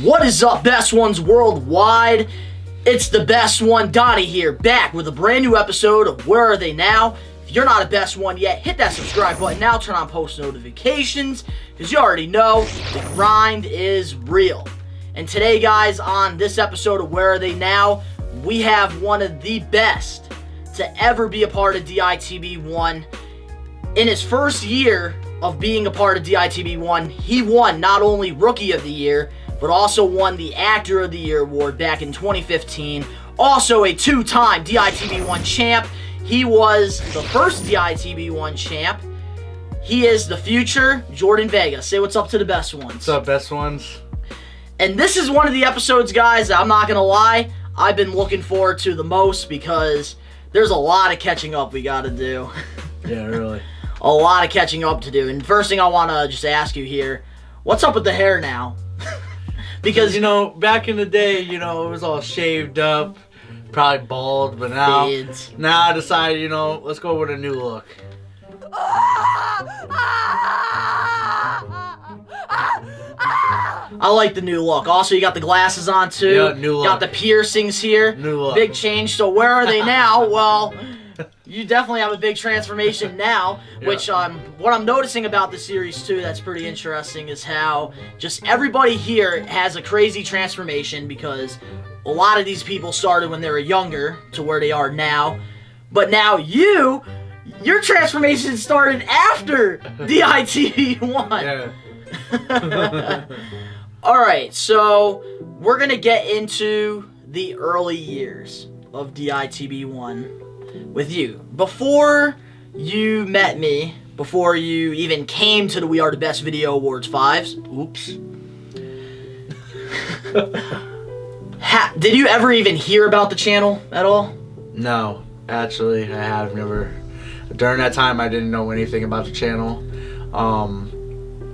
What is up, best ones worldwide? It's the best one, Donnie here, back with a brand new episode of Where Are They Now? If you're not a best one yet, hit that subscribe button now, turn on post notifications, because you already know the grind is real. And today, guys, on this episode of Where Are They Now, we have one of the best to ever be a part of DITB1. In his first year of being a part of DITB1, he won not only Rookie of the Year, but also won the Actor of the Year award back in 2015. Also a two-time DITB1 champ. He was the first DITB1 champ. He is the future Jordan Vega. Say what's up to the best ones. What's up, best ones? And this is one of the episodes, guys, that I'm not going to lie, I've been looking forward to the most because there's a lot of catching up we got to do. Yeah, really. A lot of catching up to do. And first thing I want to just ask you here, what's up with the hair now? Because, back in the day, it was all shaved up, probably bald, but now I decided, let's go with a new look. I like the new look. Also, you got the glasses on, too. Yeah, new look. Got the piercings here. New look. Big change. So where are they now? Well, you definitely have a big transformation now, which what I'm noticing about the series, too, that's pretty interesting, is how just everybody here has a crazy transformation because a lot of these people started when they were younger to where they are now. But now your transformation started after DITB1. Yeah. Alright, so we're going to get into the early years of DITB1 with you. Before you met me, before you even came to the We Are the Best Video Awards 5s, oops. Did you ever even hear about the channel at all? No, actually, I have never. During that time, I didn't know anything about the channel.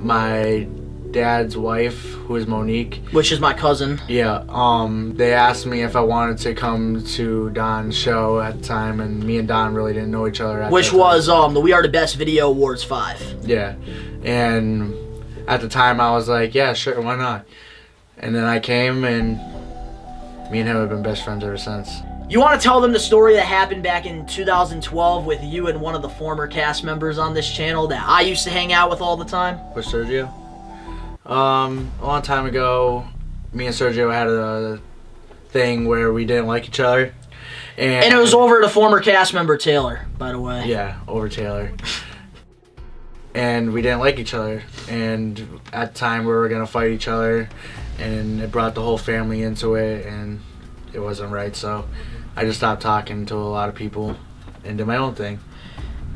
My dad's wife, who is Monique, which is my cousin. Yeah, they asked me if I wanted to come to Don's show at the time, and me and Don really didn't know each other at which that time. Was the We Are the Best Video Awards 5. Yeah, and at the time I was like, yeah, sure, why not? And then I came, and me and him have been best friends ever since. You want to tell them the story that happened back in 2012 with you and one of the former cast members on this channel that I used to hang out with all the time? With Sergio? A long time ago, me and Sergio had a thing where we didn't like each other. And it was over the former cast member Taylor, by the way. Yeah, over Taylor. And we didn't like each other. And at the time, we were going to fight each other. And it brought the whole family into it, and it wasn't right. So I just stopped talking to a lot of people and did my own thing.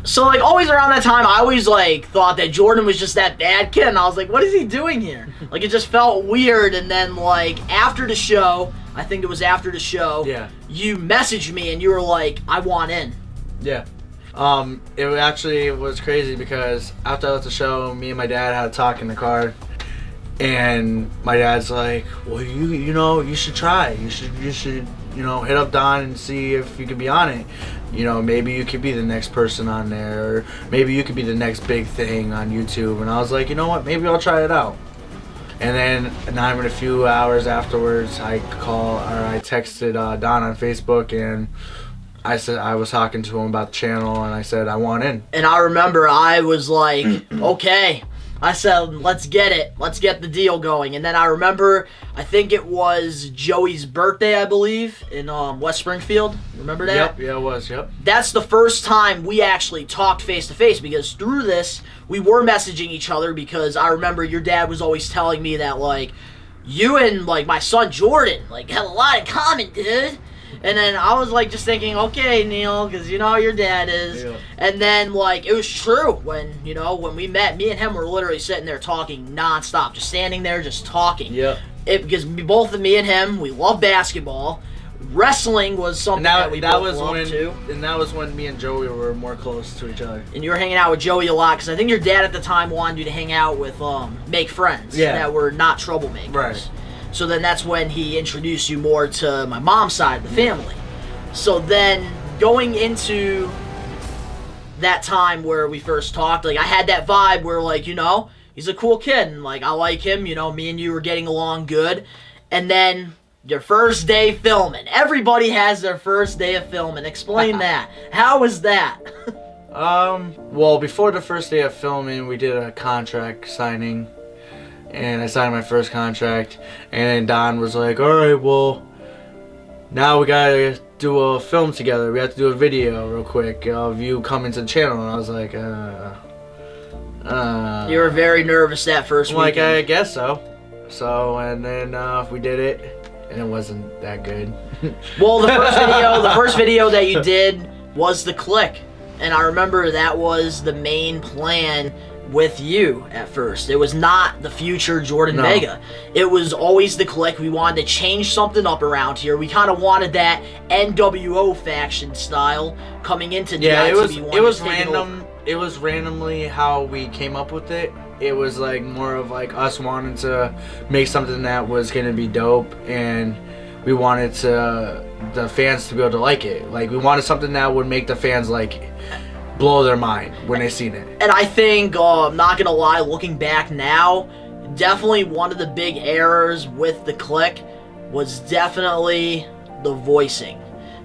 So, always around that time, I always, thought that Jordan was just that bad kid, and I was like, what is he doing here? It just felt weird, and then, after the show, I think it was after the show, yeah, you messaged me, and you were like, I want in. Yeah. It actually was crazy, because after I left the show, me and my dad had a talk in the car, and my dad's like, well, you should try. You should, hit up Don and see if you could be on it. Maybe you could be the next person on there, or maybe you could be the next big thing on YouTube. And I was like, you know what, maybe I'll try it out. And then not even a few hours afterwards, I texted Don on Facebook, and I said I was talking to him about the channel, and I said I want in. And I remember I was like, okay. I said, let's get it. Let's get the deal going. And then I remember, I think it was Joey's birthday, I believe, in West Springfield. Remember that? Yep, yeah, it was, yep. That's the first time we actually talked face-to-face, because through this, we were messaging each other, because I remember your dad was always telling me that, you and, my son Jordan, have a lot in common, dude. And then I was just thinking, okay, Neil, because you know how your dad is. Yeah. And then it was true when we met, me and him were literally sitting there talking nonstop, just standing there, just talking. Yeah. Because both of me and him, we love basketball. Wrestling was something that we both loved too. And that was when me and Joey were more close to each other. And you were hanging out with Joey a lot, because I think your dad at the time wanted you to hang out with, make friends that were not troublemakers. Right. So then that's when he introduced you more to my mom's side of the family. So then going into that time where we first talked, I had that vibe where he's a cool kid, and like I like him. You know, me and you were getting along good, and then your first day filming. Everybody has their first day of filming. Explain that. How was that? Well, before the first day of filming, we did a contract signing, and I signed my first contract, and Don was like, all right, well, now we gotta do a film together. We have to do a video real quick of you coming to the channel. And I was like, You were very nervous that first like, weekend. I guess so. So, and then we did it, and it wasn't that good. Well, the first video that you did was the click. And I remember that was the main plan with you at first. It was not the future Jordan No. Vega. It was always the click. We wanted to change something up around here. We kind of wanted that NWO faction style coming into Yeah, DITV1. it was to take it over. random. It was randomly how we came up with it. It was like more of like us wanting to make something that was gonna be dope, and we wanted the fans to be able to like it. Like we wanted something that would make the fans like blow their mind when they seen it. And I think, I'm not gonna lie, looking back now, definitely one of the big errors with the click was definitely the voicing.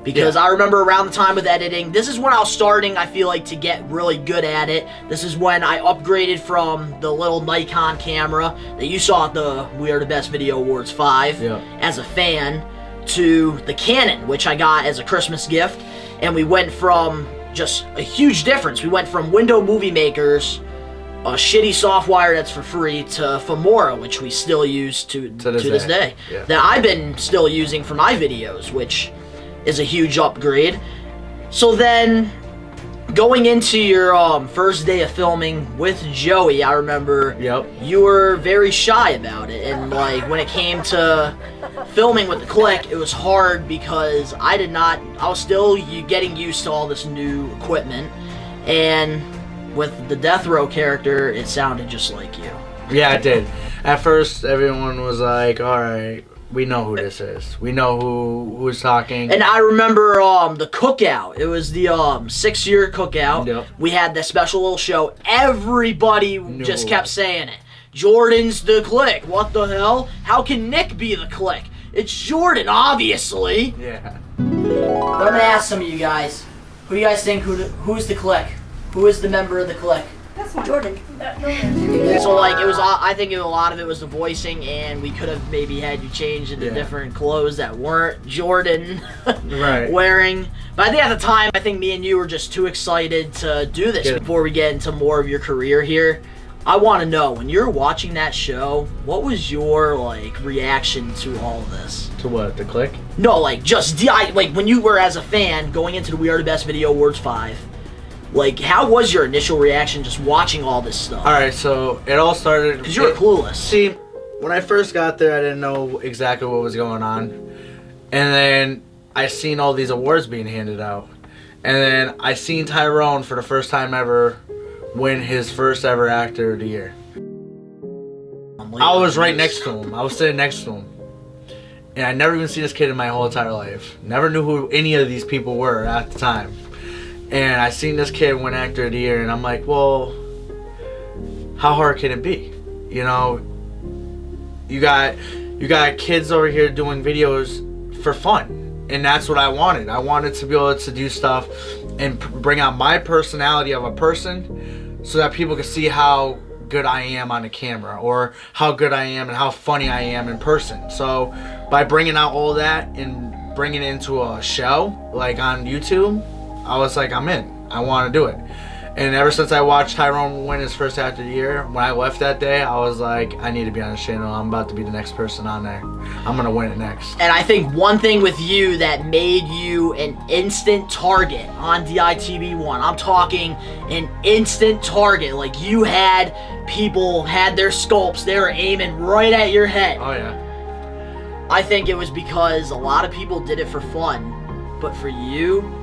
Because Yeah. I remember around the time with editing, this is when I was starting, I feel like, to get really good at it. This is when I upgraded from the little Nikon camera that you saw at the We Are the Best Video Awards 5 Yeah. as a fan to the Canon, which I got as a Christmas gift. And we went from just a huge difference. We went from Window Movie Makers, a shitty software that's for free, to Filmora, which we still use to this day. Yeah. That I've been still using for my videos, which is a huge upgrade. So then, going into your first day of filming with Joey, I remember Yep. you were very shy about it, and like when it came to filming with the click, it was hard because I was still getting used to all this new equipment, and with the Death Row character, it sounded just like you. Yeah, it did. At first, everyone was like, "All right, we know who this is. We know who's talking." And I remember the cookout. It was the 6-year cookout. Yep. We had that special little show. Everybody just who it kept was. saying it. Jordan's the click. What the hell? How can Nick be the click? It's Jordan, obviously. Yeah. But I'm gonna ask some of you guys. Who do you guys think who's the click? Who is the member of the click? That's Jordan. So like it was, I think a lot of it was the voicing, and we could have maybe had you change into Yeah. different clothes that weren't Jordan Right. wearing. But I think at the time, I think me and you were just too excited to do this. Yeah. Before we get into more of your career here, I want to know, when you're watching that show, what was your like reaction to all of this? To what? The click? No, like just like when you were as a fan going into the We Are the Best Video Awards 5. Like, how was your initial reaction just watching all this stuff? All right, so it all started Because you were clueless. See, when I first got there, I didn't know exactly what was going on, and then I seen all these awards being handed out, and then I seen Tyrone for the first time ever win his first ever Actor of the Year. I was right next to him. I was sitting next to him, and I never even seen this kid in my whole entire life. Never knew who any of these people were at the time. And I seen this kid win Actor of the Year, and I'm like, well, how hard can it be? You know, you got kids over here doing videos for fun, and that's what I wanted. I wanted to be able to do stuff and bring out my personality of a person, so that people could see how good I am on the camera, or how good I am and how funny I am in person. So by bringing out all that and bringing it into a show like on YouTube, I was like, I'm in. I want to do it. And ever since I watched Tyrone win his first Actor of the Year, when I left that day, I was like, I need to be on this channel. I'm about to be the next person on there. I'm going to win it next. And I think one thing with you that made you an instant target on DITV1, I'm talking an instant target. Like, you had people had their scopes, they were aiming right at your head. Oh, yeah. I think it was because a lot of people did it for fun, but for you,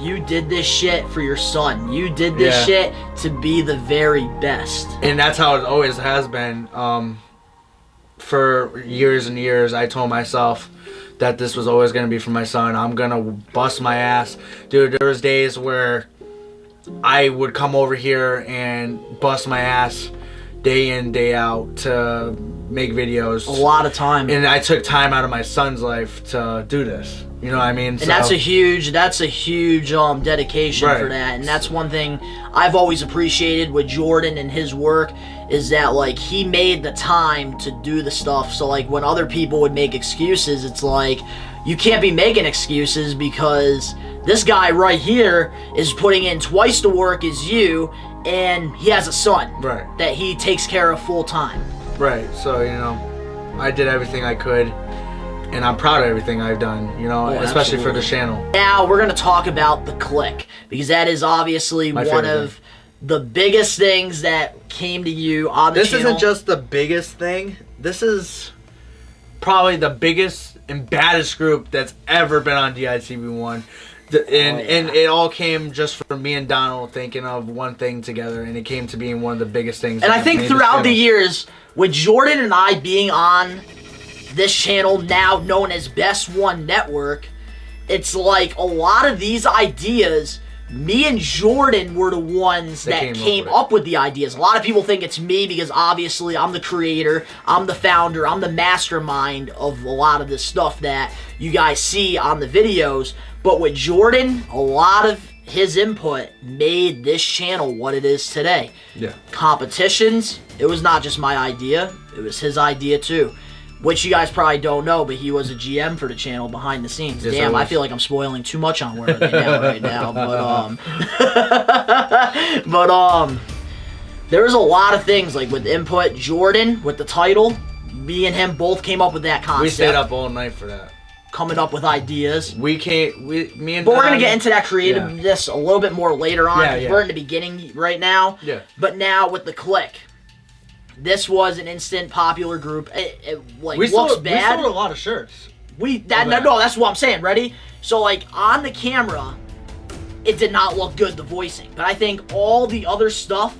you did this shit for your son. You did this Yeah. shit to be the very best. And that's how it always has been. For years and years, I told myself that this was always going to be for my son. I'm going to bust my ass. Dude, there was days where I would come over here and bust my ass day in, day out to make videos. A lot of time. And I took time out of my son's life to do this. You know what I mean? And that's a huge dedication Right. for that. And that's one thing I've always appreciated with Jordan and his work is that, like, he made the time to do the stuff. So, like, when other people would make excuses, it's like, you can't be making excuses because this guy right here is putting in twice the work as you, and he has a son Right. that he takes care of full time. Right. So, you know, I did everything I could. And I'm proud of everything I've done, you know, especially for the channel. Now we're going to talk about The Click, because that is obviously My one favorite of the biggest things that came to you on the This channel. isn't just the biggest thing. This is probably the biggest and baddest group that's ever been on DITV1. And it all came just from me and Donald thinking of one thing together, and it came to being one of the biggest things. And I that think made throughout the this years, with Jordan and I being on this channel, now known as Best One Network, it's like a lot of these ideas, me and Jordan were the ones that came up with the ideas. A lot of people think it's me because obviously I'm the creator, I'm the founder, I'm the mastermind of a lot of this stuff that you guys see on the videos. But with Jordan, a lot of his input made this channel what it is today. Yeah. Competitions, it was not just my idea, it was his idea too. Which you guys probably don't know, but he was a GM for the channel behind the scenes. Yes, Damn, I feel like I'm spoiling too much on Where Are They Now right now. But there was a lot of things, like with input. Jordan, with the title, me and him both came up with that concept. We stayed up all night for that. Coming up with ideas. Me and But we're going to get into that creativeness a little bit more later on. Yeah. We're in the beginning right now. Yeah. But now with The Click, this was an instant popular group. It looks bad. We sold a lot of shirts. That's what I'm saying. Ready? So, like, on the camera, it did not look good, the voicing. But I think all the other stuff,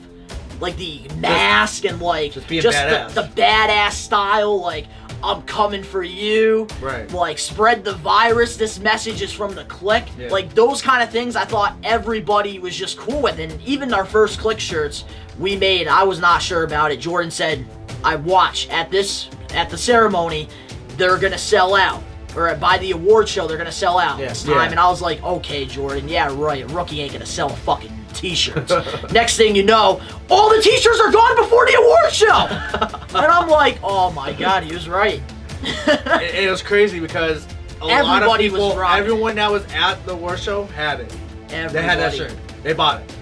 like the mask and, like, just badass. the badass style, like, I'm coming for you. Right. Like, spread the virus. This message is from The Click. Yeah. Like, those kind of things I thought everybody was just cool with. And even our first Click shirts we made, I was not sure about it. Jordan said, I watch at the ceremony, they're going to sell out. Or by the award show, they're going to sell out this time. Yeah. And I was like, okay, Jordan, yeah, right. A rookie ain't going to sell fucking t-shirts. Next thing you know, all the t-shirts are gone before the award show. And I'm like, oh my God, he was right. It was crazy because Everybody was rocking. everyone that was at the award show had it. They had that shirt. They bought it.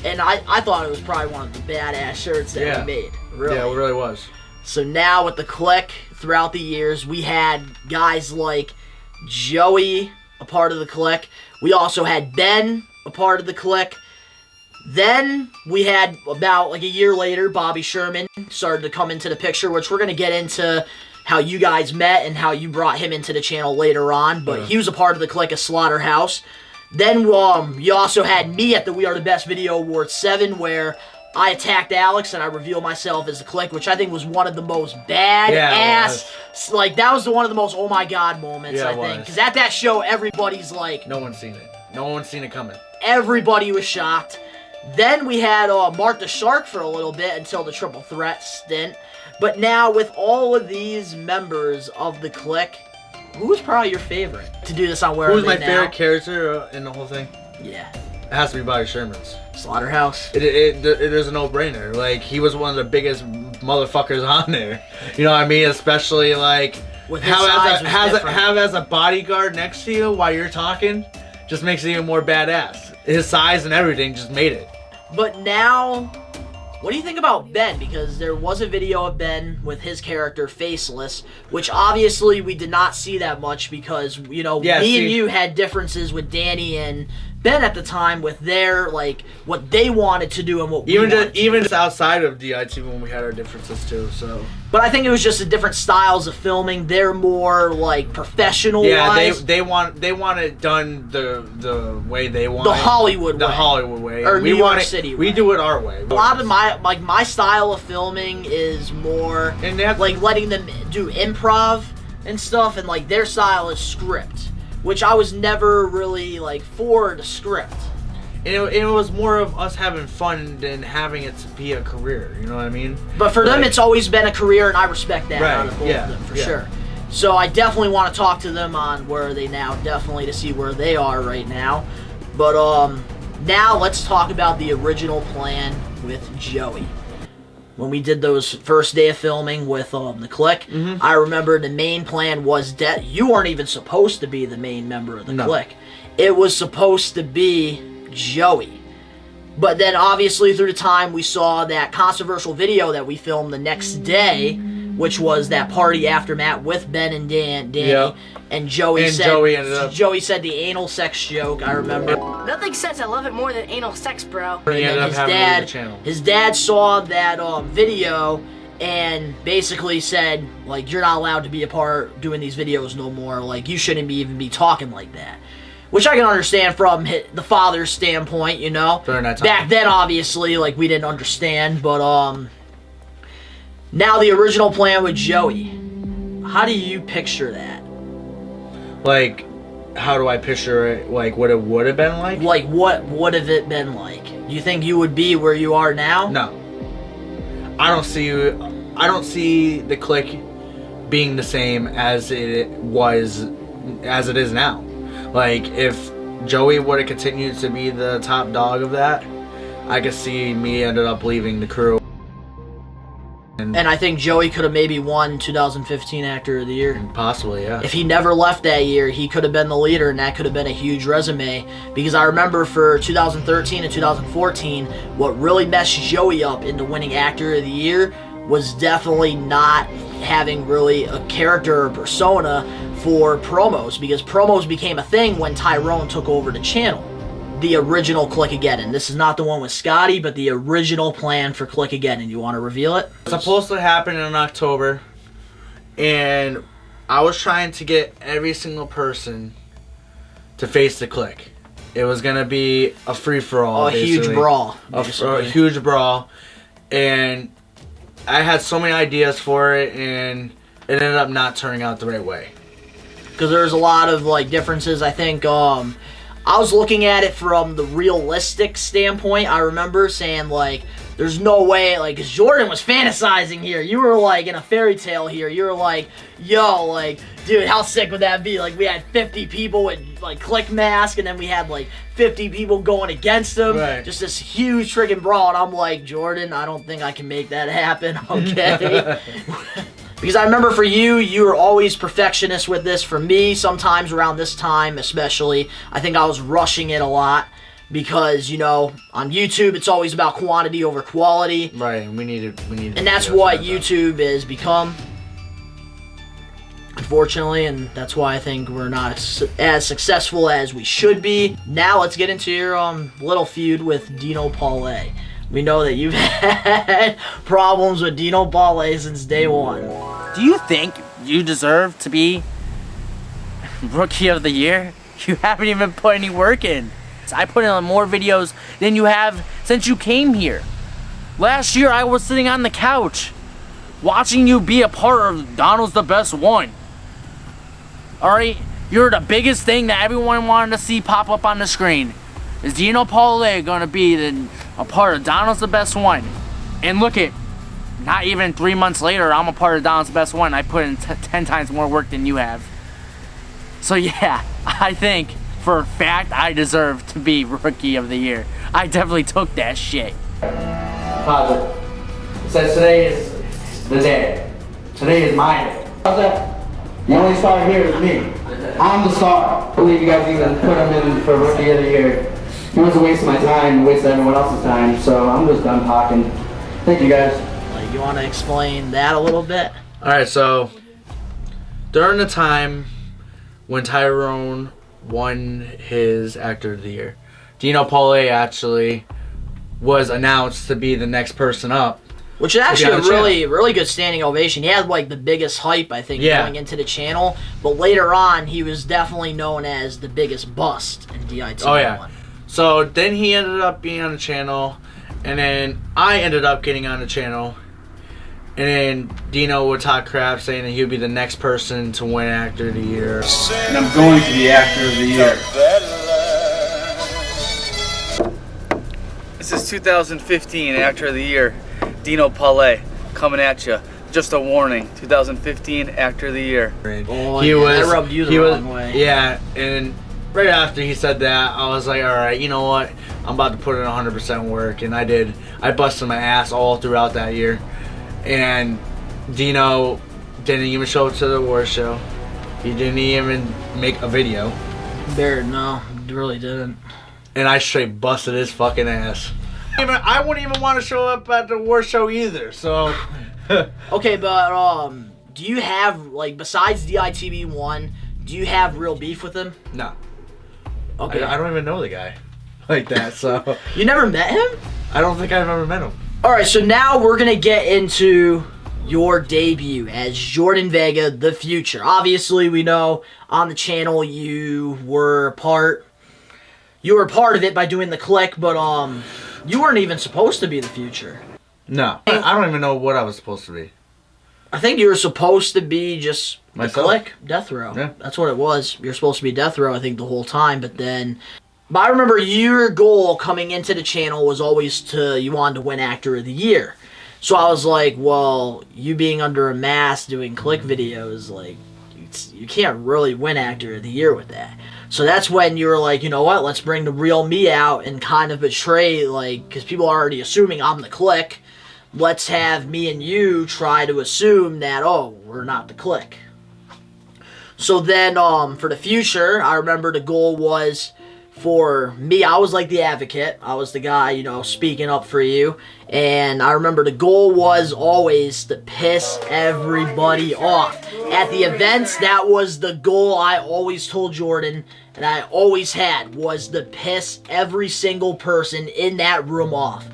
And I thought it was probably one of the badass shirts that we made. Really. Yeah, it really was. So now with The Click, throughout the years, we had guys like Joey, a part of The Click. We also had Ben, a part of The Click. Then we had, about like a year later, Bobby Sherman started to come into the picture, which we're going to get into how you guys met and how you brought him into the channel later on. But he was a part of The Click of Slaughterhouse. Then you also had me at the We Are the Best Video Awards 7, where I attacked Alex and I revealed myself as The Click, which I think was one of the most badass, like, that was one of the most oh my God moments, I think. Because at that show, everybody's like... No one's seen it. No one's seen it coming. Everybody was shocked. Then we had Mark the Shark for a little bit until the Triple Threat stint. But now with all of these members of The Click, who's probably your favorite to do this on Where Are They Now? Who's my favorite character in the whole thing? Yeah. It has to be Bobby Sherman's. Slaughterhouse. It is a no-brainer. Like, he was one of the biggest motherfuckers on there. You know what I mean? Especially, like, have as a bodyguard next to you while you're talking just makes it even more badass. His size and everything just made it. But now, what do you think about Ben? Because there was a video of Ben with his character Faceless, which obviously we did not see that much because, you know, me and you had differences with Danny and Ben at the time with their, like, what they wanted to do and what we wanted. Even just outside of DIT when we had our differences too, so. But I think it was just the different styles of filming. They're more, like, professional. Yeah, they want it done the way they want the Hollywood way. The Hollywood way. Or New York City way. We do it our way. A lot of my style of filming is more and they have, like letting them do improv and stuff, and like their style is script, which I was never really like for the script. it was more of us having fun than having it to be a career. You know what I mean? But for them, it's always been a career, and I respect that out of both of them for sure. So I definitely want to talk to them on where are they now, definitely to see where they are right now. But now let's talk about the original plan with Joey. When we did those first day of filming with the Clique, I remember the main plan was that you weren't even supposed to be the main member of the Clique. It was supposed to be Joey. But then obviously through the time we saw that controversial video that we filmed the next day, which was that party aftermath with Ben and Danny, and Joey said the anal sex joke, I remember. Nothing says I love it more than anal sex, bro. And then his dad saw that video and basically said, like, you're not allowed to be a part doing these videos no more. Like, you shouldn't even be talking like that. Which I can understand from the father's standpoint, you know. During that time. Back then, obviously, like, we didn't understand, but now the original plan with Joey. How do you picture that? Like, how do I picture it? Like, what it would have been like? Like, what would have it been like? Do you think you would be where you are now? No. I don't see the Clique being the same as it is now. Like, if Joey would have continued to be the top dog of that, I could see me ended up leaving the crew. And I think Joey could have maybe won 2015 Actor of the Year. Possibly, yeah. If he never left that year, he could have been the leader, and that could have been a huge resume. Because I remember for 2013 and 2014, what really messed Joey up into winning Actor of the Year was definitely not having really a character or persona for promos, because promos became a thing when Tyrone took over the channel. The original Click-A-Geddon. This is not the one with Scotty, but the original plan for Click-A-Geddon. You want to reveal it? It's supposed to happen in October, and I was trying to get every single person to face the Clique. It was going to be a free-for-all, huge brawl. A huge brawl, and I had so many ideas for it, and it ended up not turning out the right way. Because there's a lot of like differences. I think I was looking at it from the realistic standpoint. I remember saying, like, there's no way, like, because Jordan was fantasizing here. You were, like, in a fairy tale here. You were like, yo, like, dude, how sick would that be? Like, we had 50 people with, like, Click mask, and then we had, like, 50 people going against them. Right. Just this huge freaking brawl. And I'm like, Jordan, I don't think I can make that happen, okay? Because I remember for you, you were always perfectionist with this. For me, sometimes around this time especially, I think I was rushing it a lot. Because, you know, on YouTube, it's always about quantity over quality. Right, and we needed. And that's what YouTube has become, unfortunately, and that's why I think we're not as successful as we should be. Now let's get into your little feud with Dino Paulet. We know that you've had problems with Dino Paulet since day one. Do you think you deserve to be Rookie of the Year? You haven't even put any work in. I put in more videos than you have since you came here. Last year I was sitting on the couch watching you be a part of Donald's the Best One. Alright? You're the biggest thing that everyone wanted to see pop up on the screen. Is Dino Paulet gonna be a part of Donald's the Best One? And look at, not even 3 months later, I'm a part of Donald's Best One. I put in 10 times more work than you have. So yeah, I think for a fact I deserve to be Rookie of the Year. I definitely took that shit. Positive. It says today is the day. Today is my day. How's that? The only star here is me. I'm the star. I believe you guys even put him in for Rookie of the Year. He was a waste of my time, wasted everyone else's time, so I'm just done talking. Thank you guys. Like, you want to explain that a little bit? Alright, so during the time when Tyrone won his Actor of the Year, Dino Paulet actually was announced to be the next person up. Which is actually a really good standing ovation. He had like the biggest hype, I think, going into the channel. But later on, he was definitely known as the biggest bust in DIT. Oh yeah. So then he ended up being on the channel, and then I ended up getting on the channel. And then Dino would talk crap saying that he would be the next person to win Actor of the Year. And I'm going to be Actor of the Year. 2015 Actor of the Year, Dino Palais, coming at you. Just a warning, 2015 Actor of the Year. Oh, that rubbed you the wrong way. Yeah, and right after he said that, I was like, all right, you know what? I'm about to put in 100% work, and I did. I busted my ass all throughout that year, and Dino didn't even show up to the award show. He didn't even make a video. Barrett, no, he really didn't. And I straight busted his fucking ass. I wouldn't even want to show up at the award show either, so... Okay, but, do you have, like, besides DITB1, do you have real beef with him? No. Okay. I don't even know the guy like that, so... You never met him? I don't think I've ever met him. Alright, so now we're gonna get into your debut as Jordan Vega, the Future. Obviously, we know on the channel you were part of it by doing the click, but you weren't even supposed to be the Future. No. I don't even know what I was supposed to be. I think you were supposed to be just Myself? the click, Death Row. Yeah. That's what it was. You're supposed to be Death Row, I think, the whole time, but I remember your goal coming into the channel was always you wanted to win Actor of the Year. So I was like, well, you being under a mask doing click videos, like, you can't really win Actor of the Year with that. So that's when you were like, you know what, let's bring the real me out and kind of betray, like, because people are already assuming I'm the click. Let's have me and you try to assume that, oh, we're not the click. So then, for the Future, I remember the goal was... For me, I was like the advocate. I was the guy, you know, speaking up for you. And I remember the goal was always to piss everybody off. At the events, that was the goal I always told Jordan, and I always had, was to piss every single person in that room off.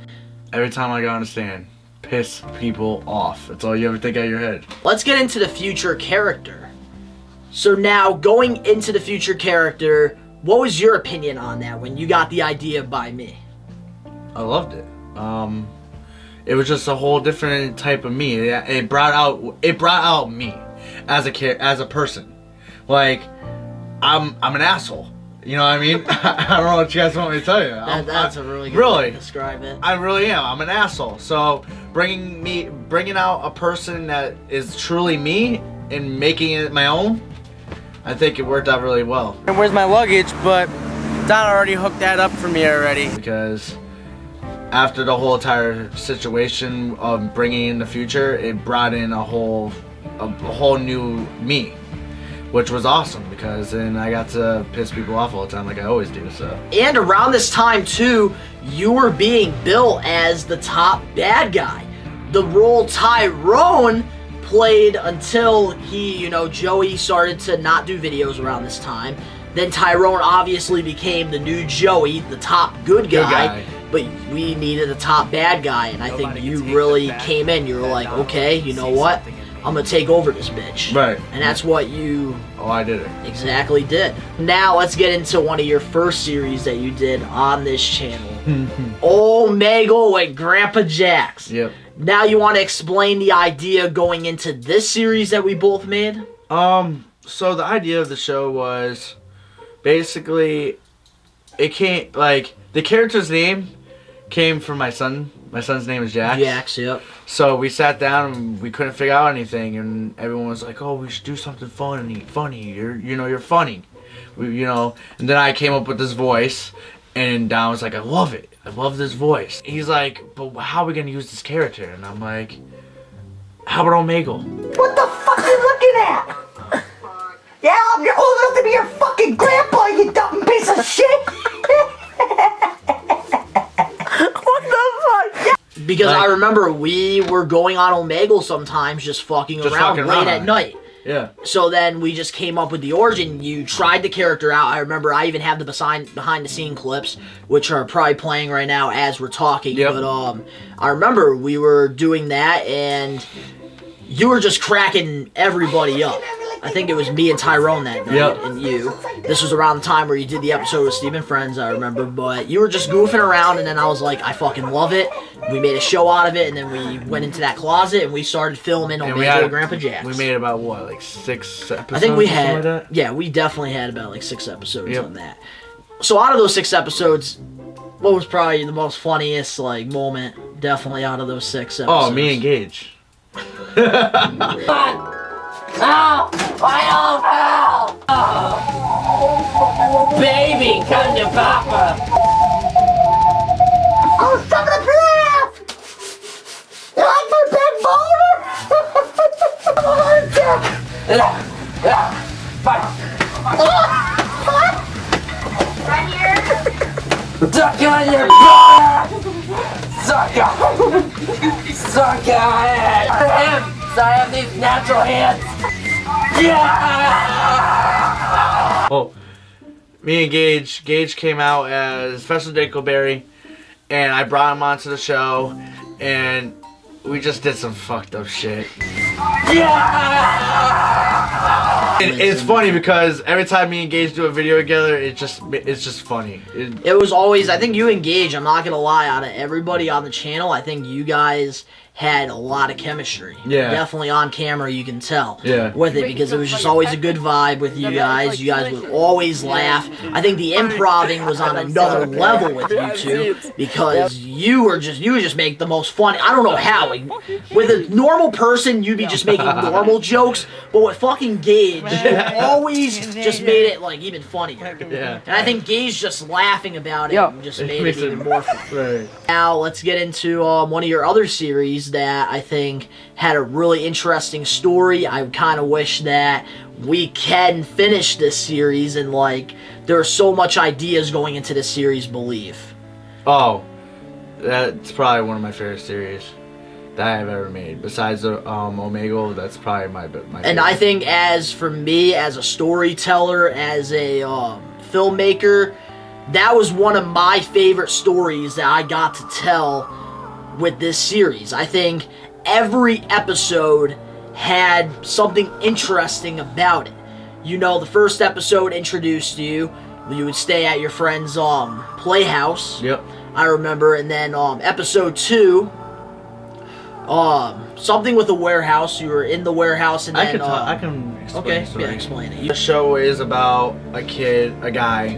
Every time I got on the stand, piss people off. That's all you ever think out of your head. Let's get into the Future character. So now, going into the Future character... What was your opinion on that when you got the idea by me? I loved it. It was just a whole different type of me. It brought out me as a person. Like, I'm an asshole. You know what I mean? I don't know what you guys want me to tell you. That's a really good way to describe it. I really am. I'm an asshole. So bringing out a person that is truly me and making it my own, I think it worked out really well. And where's my luggage? But Don already hooked that up for me already. Because after the whole entire situation of bringing in the Future, it brought in a whole new me, which was awesome because then I got to piss people off all the time like I always do. So. And around this time too, you were being built as the top bad guy. The role Tyrone played until Joey started to not do videos around this time. Then Tyrone obviously became the new Joey, the top good guy. But we needed a top bad guy, and I think you really came in. You were like, okay, you know what? I'm gonna take over this bitch. Right. And that's what you... Oh, I did it. Exactly did. Now let's get into one of your first series that you did on this channel. Omegle with Grandpa Jax. Yep. Now you want to explain the idea going into this series that we both made? So the idea of the show was basically it came like the character's name came from my son. My son's name is Jax. Jax, yep. So we sat down and we couldn't figure out anything, and everyone was like, "Oh, we should do something funny. You're funny." And then I came up with this voice, and Don was like, "I love it. I love this voice." He's like, "But how are we gonna use this character?" And I'm like, "How about Omegle?" What the fuck are you looking at? Yeah, I'm old enough to be your fucking grandpa, you dumb piece of shit! What the fuck? Because I remember we were going on Omegle sometimes, just fucking around late at night. Yeah. So then we just came up with the origin. You tried the character out. I remember I even have the behind the scene clips, which are probably playing right now as we're talking. Yep. But I remember we were doing that, and you were just cracking everybody up. I think it was me and Tyrone that night, Yep. and you. This was around the time where you did the episode with Steve and Friends, I remember. But you were just goofing around, and then I was like, I fucking love it. We made a show out of it, and then we went into that closet, and we started filming Omegle with Grandpa Jax. We made about, what, like 6 episodes? I think we had, like that? yeah, we definitely had about like 6 episodes on that. So out of those 6 episodes, What was probably the most funniest like moment, definitely out of those 6 episodes? Oh, me and Gage. Baby, come to Papa. Oh, son of a laugh! You like my big boulder? Right here. Suck on your butt! Suck on! Suck on it! Him! So I have these natural hands! Yeah! Oh, me and Gage came out as Special Dickleberry, and I brought him onto the show, and we just did some fucked up shit. And it's funny because every time me and Gage do a video together, it's just funny. It was always, I think you and Gage, I'm not gonna lie, out of everybody on the channel, I think you guys had a lot of chemistry. Yeah. Definitely on camera, you can tell. Yeah. With it, because it was just always a good vibe with you guys. You guys would always laugh. I think the improving was on another level with you two, because you would just make the most funny. I don't know how. Like, with a normal person, you'd be just making normal jokes, but with fucking Gage, you always just made it like even funnier. Yeah. And I think Gage just laughing about it just made it even more fun. Right. Now let's get into one of your other series that I think had a really interesting story. I kind of wish that we can finish this series, and like there are so much ideas going into this series. Believe. Oh, that's probably one of my favorite series that I've ever made. Besides the Omegle, that's probably my favorite. And I think, as for me, as a storyteller, as a filmmaker, that was one of my favorite stories that I got to tell with this series. I think every episode had something interesting about it. You know, the first episode introduced you. You would stay at your friend's playhouse. Yep. I remember. And then episode 2, something with a warehouse. You were in the warehouse, and then I can explain okay, the story. yeah, explain it. The show is about a guy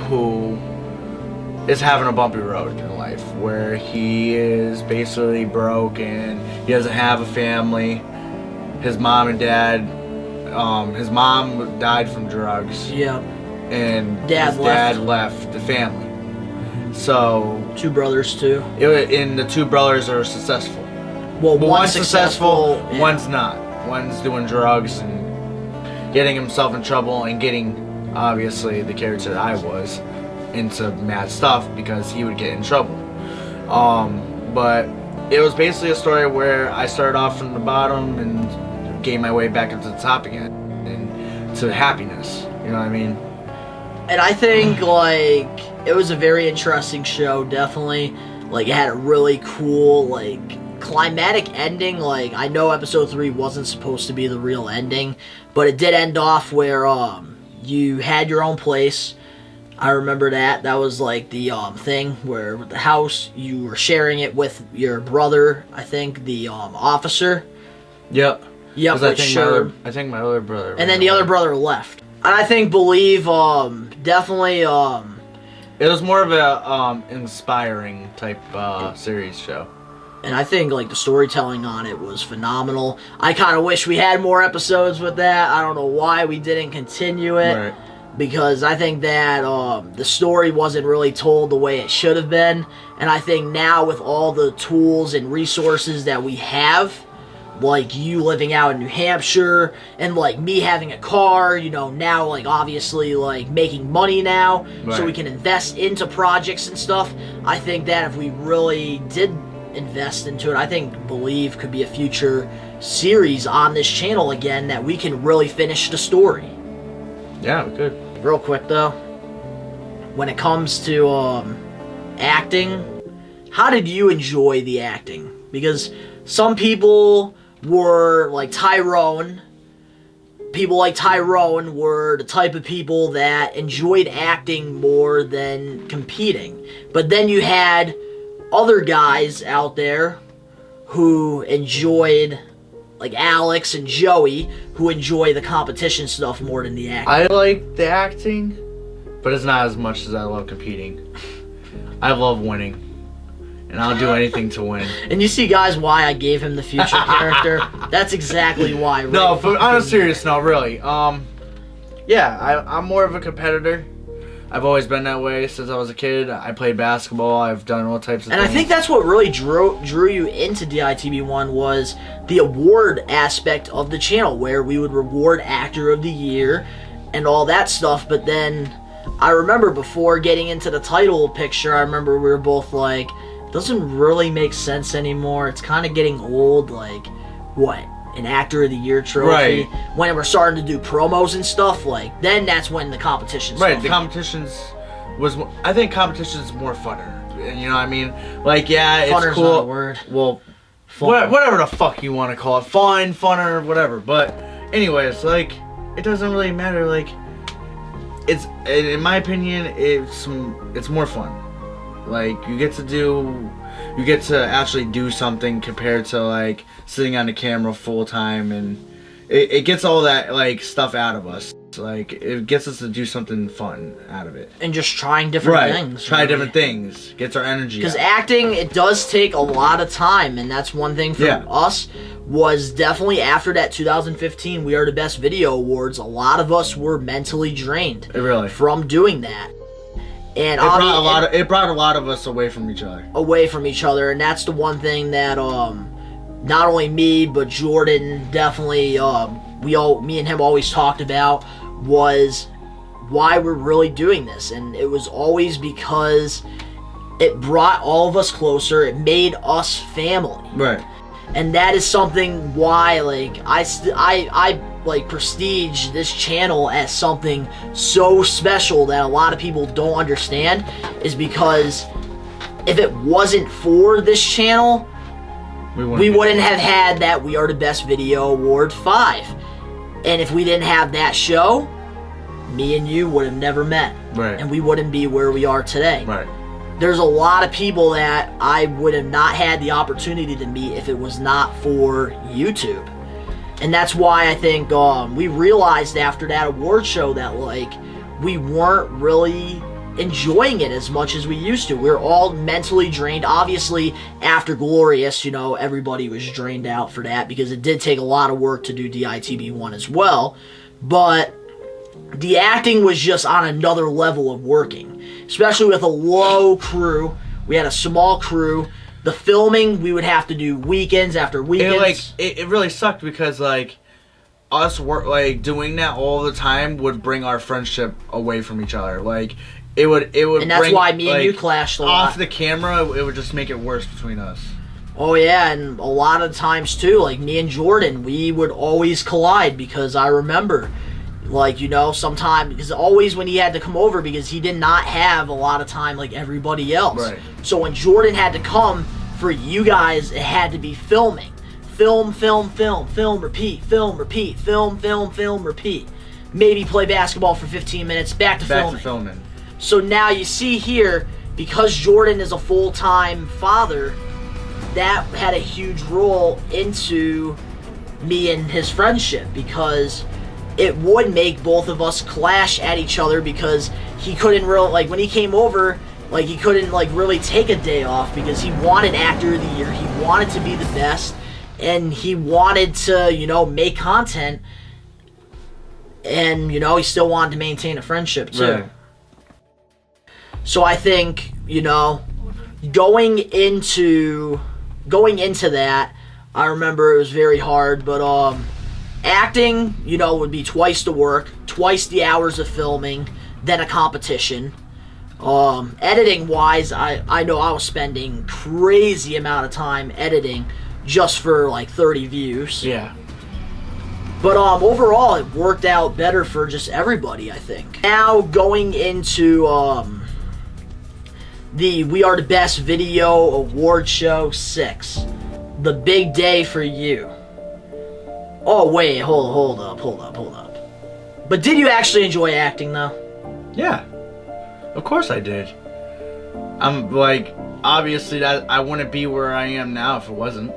who is having a bumpy road in life, where he is basically broke and he doesn't have a family. His mom and dad, his mom died from drugs, Yeah, and Dad his left. dad left the family. So, 2 brothers too. and the 2 brothers are successful. Well, But one's successful, yeah. one's not. One's doing drugs and getting himself in trouble, and getting, obviously, the character that I was, into mad stuff because he would get in trouble. But it was basically a story where I started off from the bottom and gained my way back up to the top again, and to happiness. You know what I mean? And I think, like, it was a very interesting show, definitely. Like, it had a really cool, like, climatic ending. Like, I know episode 3 wasn't supposed to be the real ending, but it did end off where, you had your own place. I remember that. That was, like, the, thing where, with the house, you were sharing it with your brother, I think, the, officer. Yep. Yep, 'Cause I which think my other brother. and then the other brother left. And I think, Believe, definitely, It was more of a inspiring type series show. and I think, like, the storytelling on it was phenomenal. I kind of wish we had more episodes with that. I don't know why we didn't continue it. Right. Because I think that the story wasn't really told the way it should have been. And I think now, with all the tools and resources that we have, like you living out in New Hampshire, and like me having a car, you know, now, like, obviously, like, making money now, so Right. we can invest into projects and stuff. I think that if we really did invest into it, I think Believe could be a future series on this channel again, that we can really finish the story. Yeah, we could. Real quick though, when it comes to acting, how did you enjoy the acting? Because some people were like Tyrone. People like Tyrone were the type of people that enjoyed acting more than competing. But then you had other guys out there who enjoyed, like Alex and Joey, who enjoy the competition stuff more than the acting. I like the acting, but it's not as much as I love competing. I love winning, and I'll do anything to win. And you see, guys, why I gave him the future character? That's exactly why. No, Ray but on a fucking- serious note, really. Yeah, I'm more of a competitor. I've always been that way since I was a kid. I played basketball. I've done all types of And things. I think that's what really drew you into DITB1 was the award aspect of the channel, where we would reward Actor of the Year and all that stuff. But then I remember before getting into the title picture, I remember we were both like, doesn't really make sense anymore. It's kind of getting old. Like, what? An Actor of the Year trophy? Right. When we're starting to do promos and stuff, like, then that's when the competition Right, stuff the competitions was. I think competition's more funner. You know what I mean? Like, yeah, it's Funner's cool. not a word. Well, Fun. whatever the fuck you want to call it, fun, funner, whatever. But, anyways, like, it doesn't really matter. Like, it's in my opinion, it's more fun. Like, you get to actually do something compared to like sitting on the camera full time, and it gets all that like stuff out of us. Like, it gets us to do something fun out of it. And just trying different things. Try really. different things. Gets our energy. Because out. acting, it does take a lot of time, and that's one thing for Yeah. us was definitely after that 2015 We Are the Best Video Awards, a lot of us were mentally drained It really. from doing that. And It brought a lot of us away from each other. away from each other, and that's the one thing that not only me but Jordan definitely me and him always talked about was why we're really doing this. And it was always because it brought all of us closer. It made us family. Right. And that is something why, like, I like prestige this channel as something so special that a lot of people don't understand, is because if it wasn't for this channel, we wouldn't have had that We Are the Best Video Award 5. And if we didn't have that show, me and you would have never met. Right. And we wouldn't be where we are today. Right. There's a lot of people that I would have not had the opportunity to meet if it was not for YouTube. And that's why I think we realized after that award show that, like, we weren't really enjoying it as much as we used to. We were all mentally drained. Obviously, after Glorious, you know, everybody was drained out for that because it did take a lot of work to do DITB1 as well. But the acting was just on another level of working, especially with a low crew. We had a small crew. The filming, we would have to do weekends after weekends. It really sucked because like us doing that all the time would bring our friendship away from each other. Like it would And that's bring, why me and like, you clashed a lot. off the camera. It would just make it worse between us. Oh yeah, and a lot of times too, like me and Jordan, we would always collide because I remember, like, you know, sometimes, because always when he had to come over, because he did not have a lot of time like everybody else. Right. So when Jordan had to come for you guys, it had to be filming. Film, repeat, film, repeat, film, repeat. Maybe play basketball for 15 minutes, back to filming. So now you see here, because Jordan is a full-time father, that had a huge role into me and his friendship, because it would make both of us clash at each other, because he couldn't really, like, when he came over, like, he couldn't, like, really take a day off because he wanted Actor of the Year, he wanted to be the best, and he wanted to, you know, make content, and, you know, he still wanted to maintain a friendship too. Right. So I think, you know, going into that, I remember it was very hard, but acting, you know, would be twice the work, twice the hours of filming, then a competition. Editing wise, I know I was spending crazy amount of time editing just for like 30 views. Yeah. But overall, it worked out better for just everybody, I think. Now going into the We Are the Best Video Award Show 6, the big day for you. Oh wait, hold up. But did you actually enjoy acting though? Yeah. Of course I did. I'm like, obviously that I wouldn't be where I am now if it wasn't.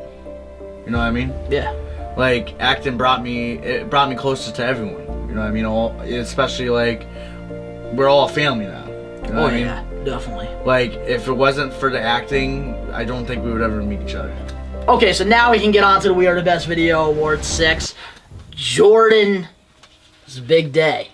You know what I mean? Yeah. Like, acting brought me closer to everyone. You know what I mean? Especially like we're all a family now. You know what I mean? Yeah. Definitely. Like, if it wasn't for the acting, I don't think we would ever meet each other. Okay, so now we can get on to the We Are the Best Video Award 6. Jordan, it's a big day.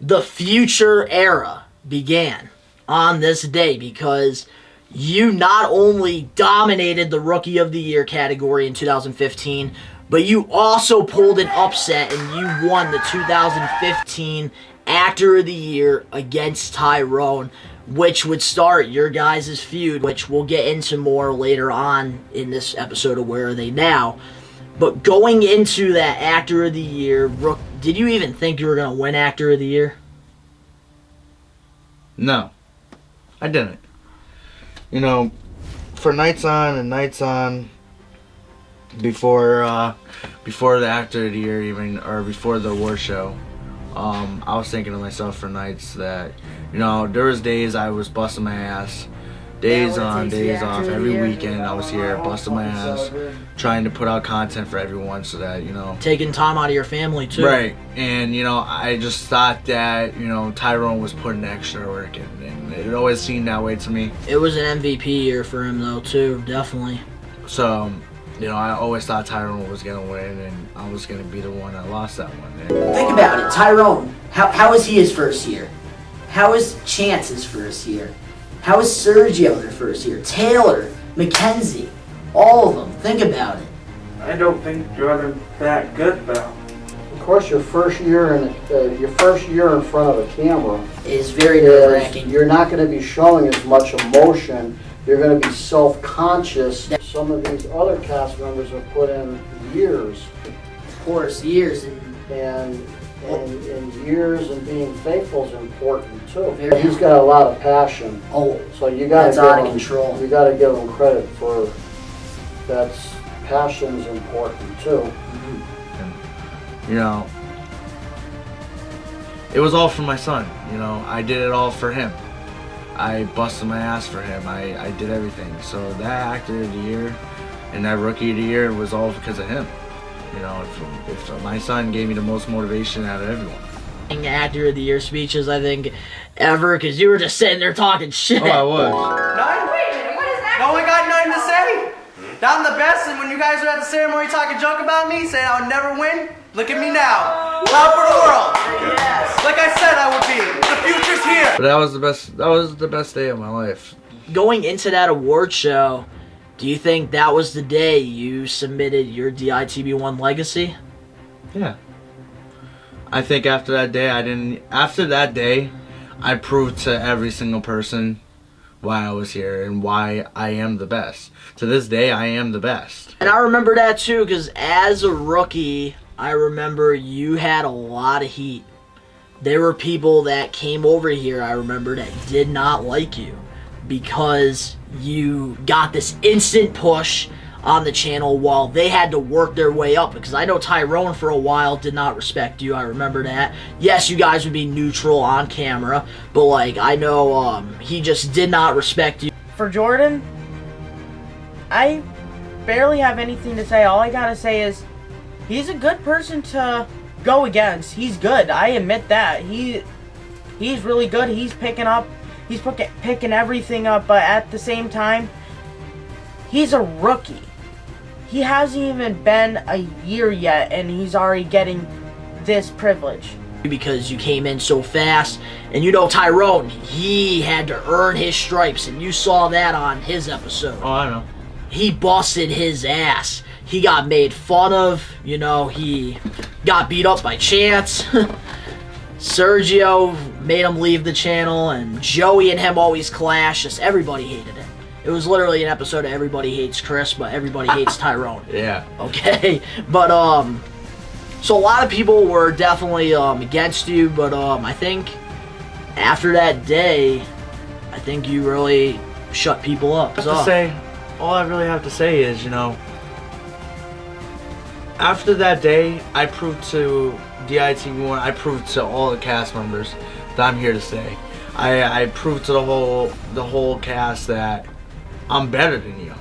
The future era began on this day because you not only dominated the Rookie of the Year category in 2015, but you also pulled an upset and you won the 2015 Actor of the Year against Tyrone, which would start your guys' feud, which we'll get into more later on in this episode of Where Are They Now. But going into that Actor of the Year, did you even think you were going to win Actor of the Year? No, I didn't. You know, for Nights On and Nights On, before the Actor of the Year even, or before the award show, I was thinking to myself for nights that, you know, there was days I was busting my ass, days on, days off, every weekend I was here busting my ass, trying to put out content for everyone so that, you know. Taking time out of your family too. Right, and you know, I just thought that, you know, Tyrone was putting extra work in, and it always seemed that way to me. It was an MVP year for him though too, definitely. So, you know, I always thought Tyrone was going to win, and I was going to be the one that lost that one. Think about it. Tyrone, how was he his first year? How was Chance his first year? How was Sergio their first year? Taylor, Mackenzie, all of them. Think about it. I don't think Jordan's that good, though. Of course, your first year in front of a camera Is very nerve-wracking. You're not going to be showing as much emotion. You're going to be self-conscious. Some of these other cast members have put in years. Of course, years. And years and being faithful is important too. Very. He's got a lot of passion. Oh, so you got that's out of control. You got to give him credit for that's passion's important too. And, you know, it was all for my son. You know, I did it all for him. I busted my ass for him. I did everything. So that Actor of the Year and that Rookie of the Year was all because of him. You know, if my son gave me the most motivation out of everyone. Actor of the Year speeches, I think, ever, because you were just sitting there talking shit. Oh, I was. None? Wait a minute, what is that? No one got nothing to say? That I'm the best, and when you guys were at the ceremony talking junk about me, saying I would never win, look at me now. Proud for the world. Yes. Like I said I would be. The future's here. But that was the best day of my life. Going into that award show, do you think that was the day you submitted your DITB1 legacy? Yeah. I think after that day, I proved to every single person why I was here and why I am the best. To this day, I am the best. And I remember that too, because as a rookie, I remember you had a lot of heat. There were people that came over here, I remember, that did not like you because you got this instant push on the channel while they had to work their way up, because I know Tyrone for a while did not respect you. I remember that. Yes, you guys would be neutral on camera, but like I know he just did not respect you. For Jordan, I barely have anything to say. All I gotta say is he's a good person to go against. He's good. I admit that. He's really good. He's picking everything up, but at the same time, he's a rookie. He hasn't even been a year yet, and he's already getting this privilege. Because you came in so fast, and you know Tyrone, he had to earn his stripes, and you saw that on his episode. Oh, I know. He busted his ass. He got made fun of, you know, he got beat up by Chance. Sergio made him leave the channel, and Joey and him always clashed. Just everybody hated him. It was literally an episode of Everybody Hates Chris, but everybody hates Tyrone. Yeah. Okay, but so a lot of people were definitely against you, but I think after that day, I think you really shut people up. All I really have to say is, you know, after that day, I proved to DITB1, I proved to all the cast members that I'm here to stay. I proved to the whole cast that I'm better than you.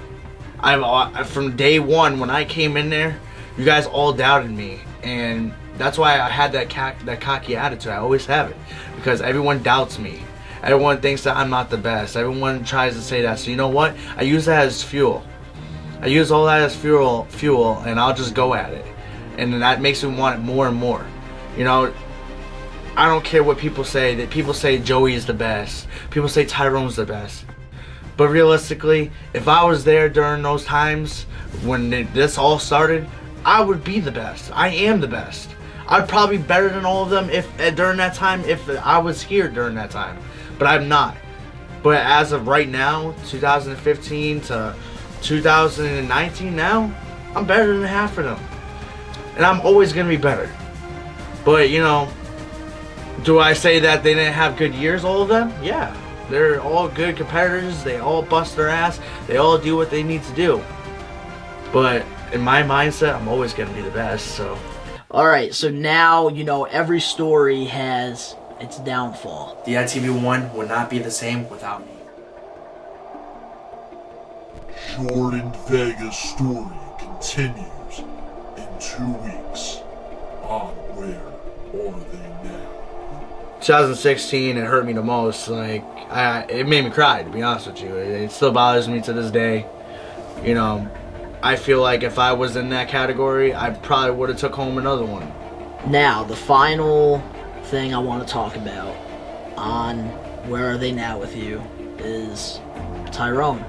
From day one when I came in there, you guys all doubted me, and that's why I had that cocky attitude. I always have it, because everyone doubts me. Everyone thinks that I'm not the best. Everyone tries to say that. So you know what? I use that as fuel. I use all that as fuel, and I'll just go at it. And that makes me want it more and more. You know, I don't care what people say. That people say Joey is the best. People say Tyrone's the best. But realistically, if I was there during those times when this all started, I would be the best. I am the best. I'd probably be better than all of them if during that time, if I was here during that time. But I'm not. But as of right now, 2015 to 2019 now, I'm better than half of them. And I'm always going to be better. But, you know, do I say that they didn't have good years, all of them? Yeah. They're all good competitors. They all bust their ass. They all do what they need to do. But in my mindset, I'm always going to be the best, so. Alright, so now, you know, every story has its downfall. The ITV1 would not be the same without me. Jordan Vega's story continues in 2 weeks on Where Are They Now? 2016, it hurt me the most. Like, it made me cry, to be honest with you. It still bothers me to this day. You know, I feel like if I was in that category, I probably would have took home another one. Now, the final thing I want to talk about on Where Are They Now with you is Tyrone.